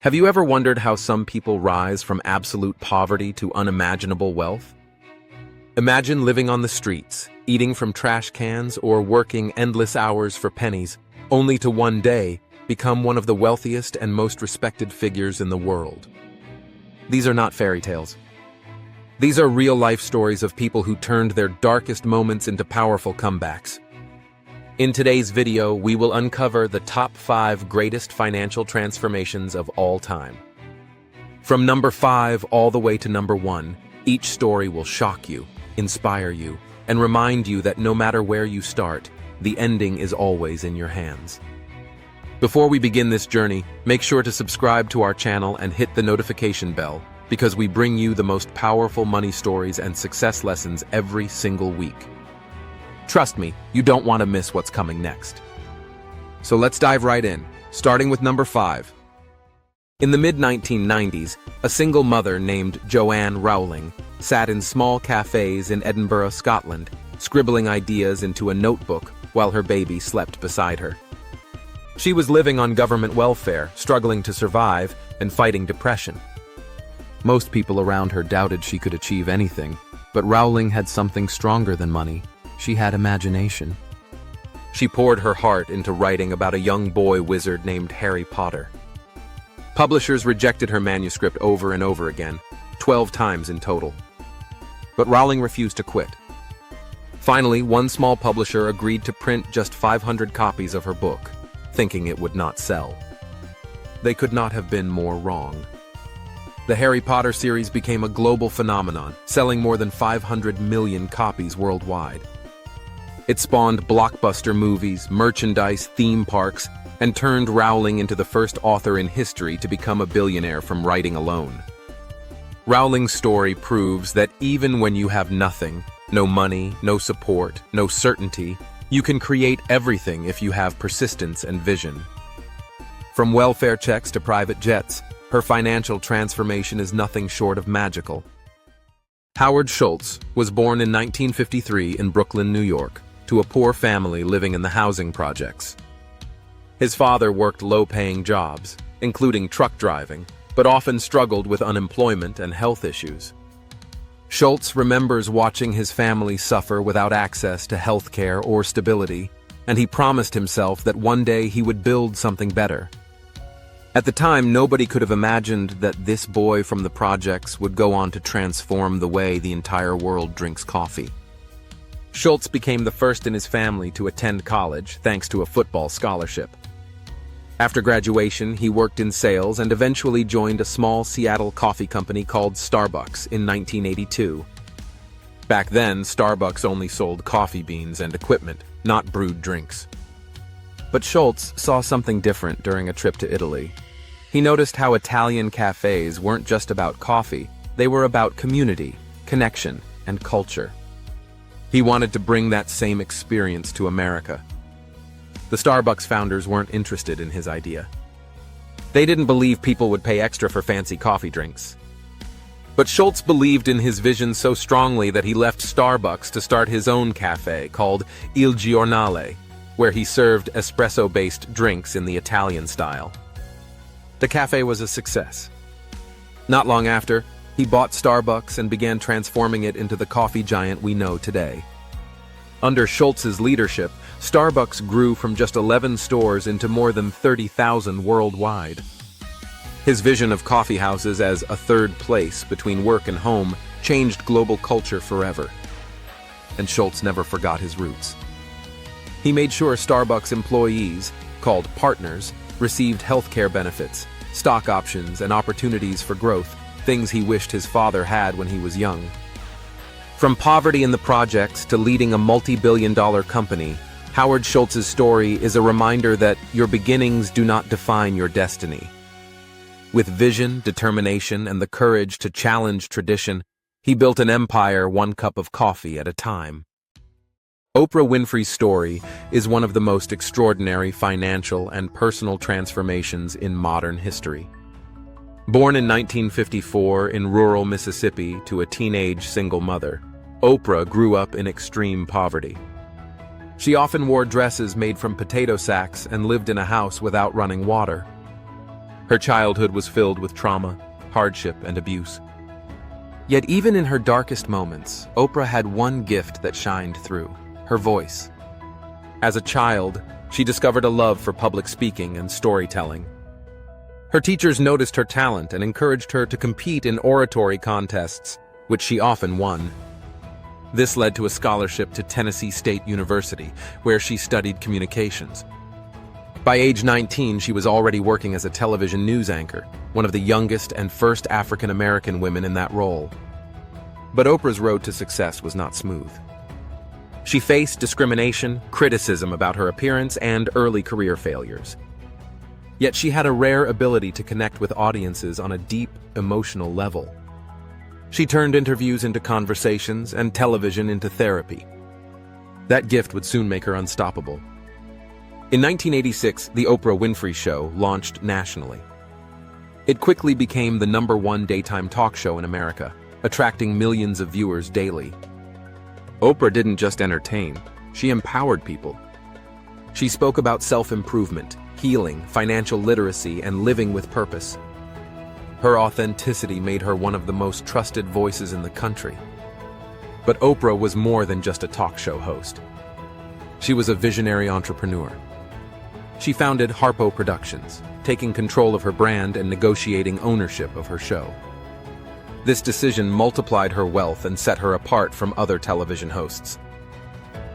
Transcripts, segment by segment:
Have you ever wondered how some people rise from absolute poverty to unimaginable wealth? Imagine living on the streets, eating from trash cans, or working endless hours for pennies, only to one day become one of the wealthiest and most respected figures in the world. These are not fairy tales. These are real-life stories of people who turned their darkest moments into powerful comebacks. In today's video, we will uncover the top 5 greatest financial transformations of all time. From number 5 all the way to number 1, each story will shock you, inspire you, and remind you that no matter where you start, the ending is always in your hands. Before we begin this journey, make sure to subscribe to our channel and hit the notification bell, because we bring you the most powerful money stories and success lessons every single week. Trust me, you don't want to miss what's coming next. So let's dive right in, starting with number 5. In the mid-1990s, a single mother named Joanne Rowling sat in small cafés in Edinburgh, Scotland, scribbling ideas into a notebook while her baby slept beside her. She was living on government welfare, struggling to survive, and fighting depression. Most people around her doubted she could achieve anything, but Rowling had something stronger than money. She had imagination. She poured her heart into writing about a young boy wizard named Harry Potter. Publishers rejected her manuscript over and over again, 12 times in total. But Rowling refused to quit. Finally, one small publisher agreed to print just 500 copies of her book, thinking it would not sell. They could not have been more wrong. The Harry Potter series became a global phenomenon, selling more than 500 million copies worldwide. It spawned blockbuster movies, merchandise, theme parks, and turned Rowling into the first author in history to become a billionaire from writing alone. Rowling's story proves that even when you have nothing, no money, no support, no certainty, you can create everything if you have persistence and vision. From welfare checks to private jets, her financial transformation is nothing short of magical. Howard Schultz was born in 1953 in Brooklyn, New York, to a poor family living in the housing projects. His father worked low-paying jobs, including truck driving, but often struggled with unemployment and health issues. Schultz remembers watching his family suffer without access to health care or stability, and he promised himself that one day he would build something better. At the time, nobody could have imagined that this boy from the projects would go on to transform the way the entire world drinks coffee. Schultz became the first in his family to attend college thanks to a football scholarship. After graduation, he worked in sales and eventually joined a small Seattle coffee company called Starbucks in 1982. Back then, Starbucks only sold coffee beans and equipment, not brewed drinks. But Schultz saw something different during a trip to Italy. He noticed how Italian cafes weren't just about coffee, they were about community, connection, and culture. He wanted to bring that same experience to America. The Starbucks founders weren't interested in his idea. They didn't believe people would pay extra for fancy coffee drinks. But Schultz believed in his vision so strongly that he left Starbucks to start his own cafe called Il Giornale, where he served espresso-based drinks in the Italian style. The cafe was a success. Not long after, he bought Starbucks and began transforming it into the coffee giant we know today. Under Schultz's leadership, Starbucks grew from just 11 stores into more than 30,000 worldwide. His vision of coffee houses as a third place between work and home changed global culture forever. And Schultz never forgot his roots. He made sure Starbucks employees, called partners, received healthcare benefits, stock options, and opportunities for growth, things he wished his father had when he was young. From poverty in the projects to leading a multi-billion-dollar company, Howard Schultz's story is a reminder that your beginnings do not define your destiny. With vision, determination, and the courage to challenge tradition, he built an empire one cup of coffee at a time. Oprah Winfrey's story is one of the most extraordinary financial and personal transformations in modern history. Born in 1954 in rural Mississippi to a teenage single mother, Oprah grew up in extreme poverty. She often wore dresses made from potato sacks and lived in a house without running water. Her childhood was filled with trauma, hardship, and abuse. Yet even in her darkest moments, Oprah had one gift that shined through: her voice. As a child, she discovered a love for public speaking and storytelling. Her teachers noticed her talent and encouraged her to compete in oratory contests, which she often won. This led to a scholarship to Tennessee State University, where she studied communications. By age 19, she was already working as a television news anchor, one of the youngest and first African-American women in that role. But Oprah's road to success was not smooth. She faced discrimination, criticism about her appearance, and early career failures. Yet she had a rare ability to connect with audiences on a deep, emotional level. She turned interviews into conversations and television into therapy. That gift would soon make her unstoppable. In 1986, The Oprah Winfrey Show launched nationally. It quickly became the #1 daytime talk show in America, attracting millions of viewers daily. Oprah didn't just entertain, she empowered people. She spoke about self-improvement, healing, financial literacy, and living with purpose. Her authenticity made her one of the most trusted voices in the country. But Oprah was more than just a talk show host. She was a visionary entrepreneur. She founded Harpo Productions, taking control of her brand and negotiating ownership of her show. This decision multiplied her wealth and set her apart from other television hosts.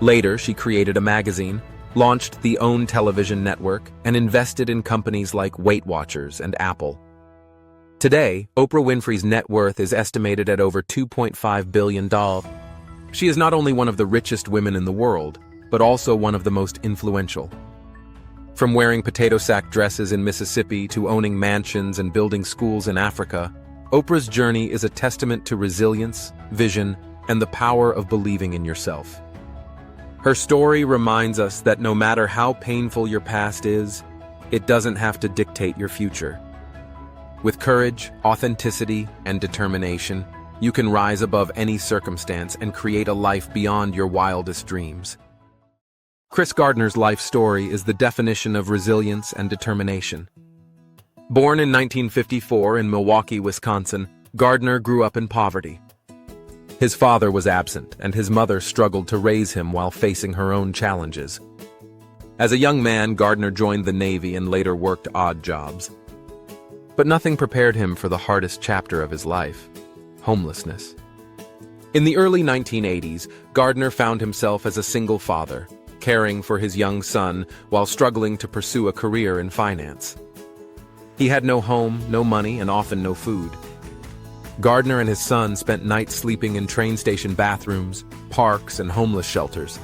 Later, she created a magazine, launched the OWN television network, and invested in companies like Weight Watchers and Apple. Today, Oprah Winfrey's net worth is estimated at over $2.5 billion. She is not only one of the richest women in the world, but also one of the most influential. From wearing potato sack dresses in Mississippi to owning mansions and building schools in Africa, Oprah's journey is a testament to resilience, vision, and the power of believing in yourself. Her story reminds us that no matter how painful your past is, it doesn't have to dictate your future. With courage, authenticity, and determination, you can rise above any circumstance and create a life beyond your wildest dreams. Chris Gardner's life story is the definition of resilience and determination. Born in 1954 in Milwaukee, Wisconsin, Gardner grew up in poverty. His father was absent, and his mother struggled to raise him while facing her own challenges. As a young man, Gardner joined the Navy and later worked odd jobs. But nothing prepared him for the hardest chapter of his life: homelessness. In the early 1980s, Gardner found himself as a single father, caring for his young son while struggling to pursue a career in finance. He had no home, no money, and often no food. Gardner and his son spent nights sleeping in train station bathrooms, parks, and homeless shelters.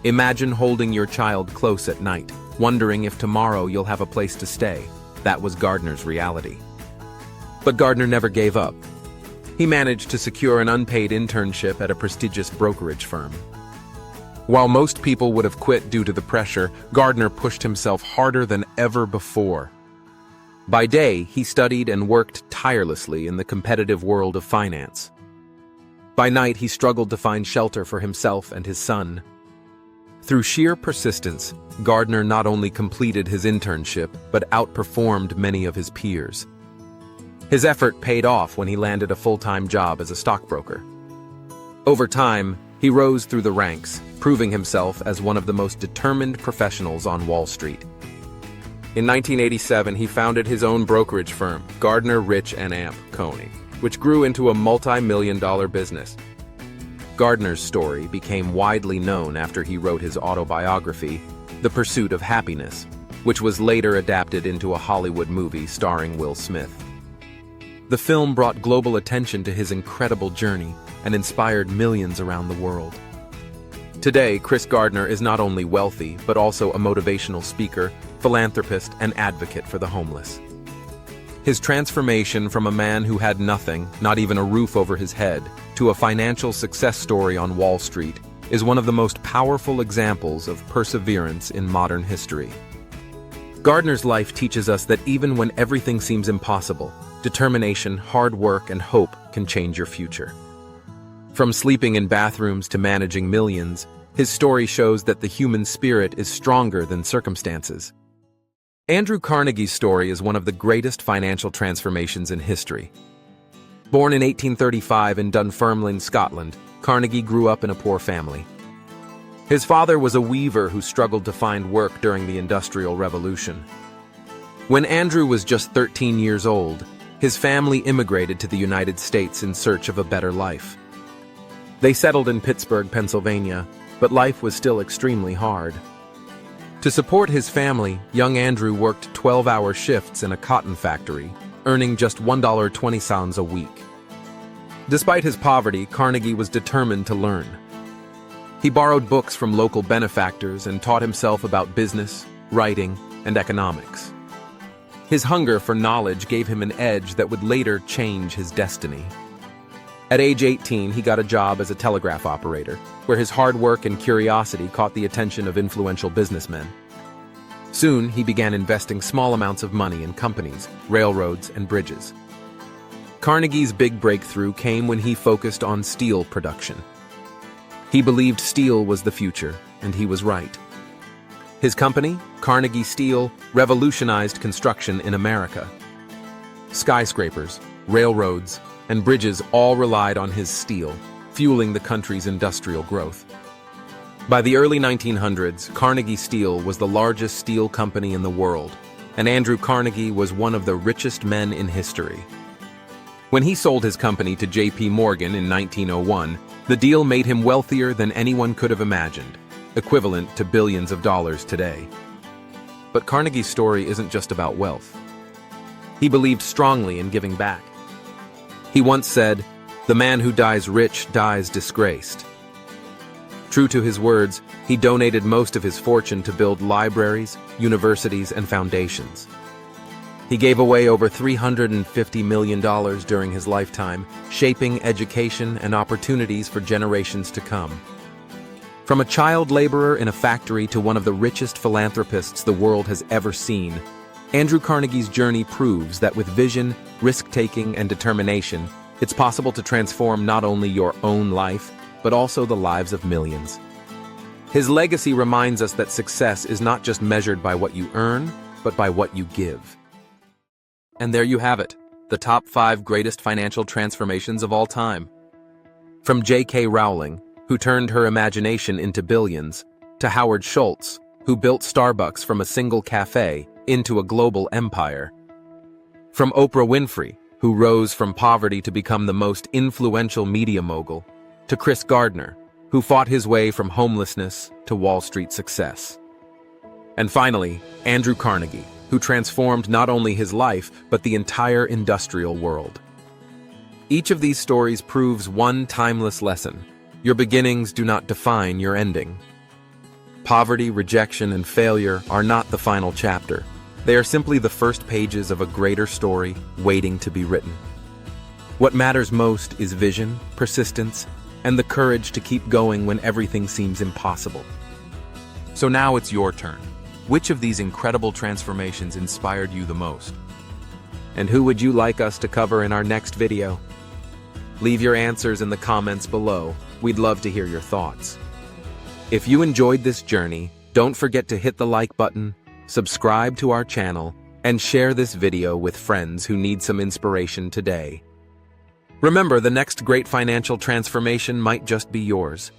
Imagine holding your child close at night, wondering if tomorrow you'll have a place to stay. That was Gardner's reality. But Gardner never gave up. He managed to secure an unpaid internship at a prestigious brokerage firm. While most people would have quit due to the pressure, Gardner pushed himself harder than ever before. By day, he studied and worked tirelessly in the competitive world of finance. By night, he struggled to find shelter for himself and his son. Through sheer persistence, Gardner not only completed his internship, but outperformed many of his peers. His effort paid off when he landed a full-time job as a stockbroker. Over time, he rose through the ranks, proving himself as one of the most determined professionals on Wall Street. In 1987, he founded his own brokerage firm, Gardner, Rich & Amp Coney, which grew into a multi-million-dollar business. Gardner's story became widely known after he wrote his autobiography, The Pursuit of Happiness, which was later adapted into a Hollywood movie starring Will Smith. The film brought global attention to his incredible journey and inspired millions around the world. Today, Chris Gardner is not only wealthy, but also a motivational speaker, philanthropist, and advocate for the homeless. His transformation from a man who had nothing, not even a roof over his head, to a financial success story on Wall Street is one of the most powerful examples of perseverance in modern history. Gardner's life teaches us that even when everything seems impossible, determination, hard work, and hope can change your future. From sleeping in bathrooms to managing millions, his story shows that the human spirit is stronger than circumstances. Andrew Carnegie's story is one of the greatest financial transformations in history. Born in 1835 in Dunfermline, Scotland, Carnegie grew up in a poor family. His father was a weaver who struggled to find work during the Industrial Revolution. When Andrew was just 13 years old, his family immigrated to the United States in search of a better life. They settled in Pittsburgh, Pennsylvania, but life was still extremely hard. To support his family, young Andrew worked 12-hour shifts in a cotton factory, earning just $1.20 a week. Despite his poverty, Carnegie was determined to learn. He borrowed books from local benefactors and taught himself about business, writing, and economics. His hunger for knowledge gave him an edge that would later change his destiny. At age 18, he got a job as a telegraph operator, where his hard work and curiosity caught the attention of influential businessmen. Soon, he began investing small amounts of money in companies, railroads, and bridges. Carnegie's big breakthrough came when he focused on steel production. He believed steel was the future, and he was right. His company, Carnegie Steel, revolutionized construction in America. Skyscrapers, railroads, and bridges all relied on his steel, fueling the country's industrial growth. By the early 1900s, Carnegie Steel was the largest steel company in the world, and Andrew Carnegie was one of the richest men in history. When he sold his company to J.P. Morgan in 1901, the deal made him wealthier than anyone could have imagined, equivalent to billions of dollars today. But Carnegie's story isn't just about wealth. He believed strongly in giving back. He once said, "The man who dies rich dies disgraced." True to his words, he donated most of his fortune to build libraries, universities, and foundations. He gave away over $350 million during his lifetime, shaping education and opportunities for generations to come. From a child laborer in a factory to one of the richest philanthropists the world has ever seen, Andrew Carnegie's journey proves that with vision, risk-taking, and determination, it's possible to transform not only your own life, but also the lives of millions. His legacy reminds us that success is not just measured by what you earn, but by what you give. And there you have it, the top 5 greatest financial transformations of all time. From J.K. Rowling, who turned her imagination into billions, to Howard Schultz, who built Starbucks from a single cafe into a global empire. From Oprah Winfrey, who rose from poverty to become the most influential media mogul, to Chris Gardner, who fought his way from homelessness to Wall Street success. And finally, Andrew Carnegie, who transformed not only his life, but the entire industrial world. Each of these stories proves one timeless lesson: your beginnings do not define your ending. Poverty, rejection, and failure are not the final chapter. They are simply the first pages of a greater story waiting to be written. What matters most is vision, persistence, and the courage to keep going when everything seems impossible. So now it's your turn. Which of these incredible transformations inspired you the most? And who would you like us to cover in our next video? Leave your answers in the comments below. We'd love to hear your thoughts. If you enjoyed this journey, don't forget to hit the like button, subscribe to our channel, and share this video with friends who need some inspiration today. Remember, the next great financial transformation might just be yours.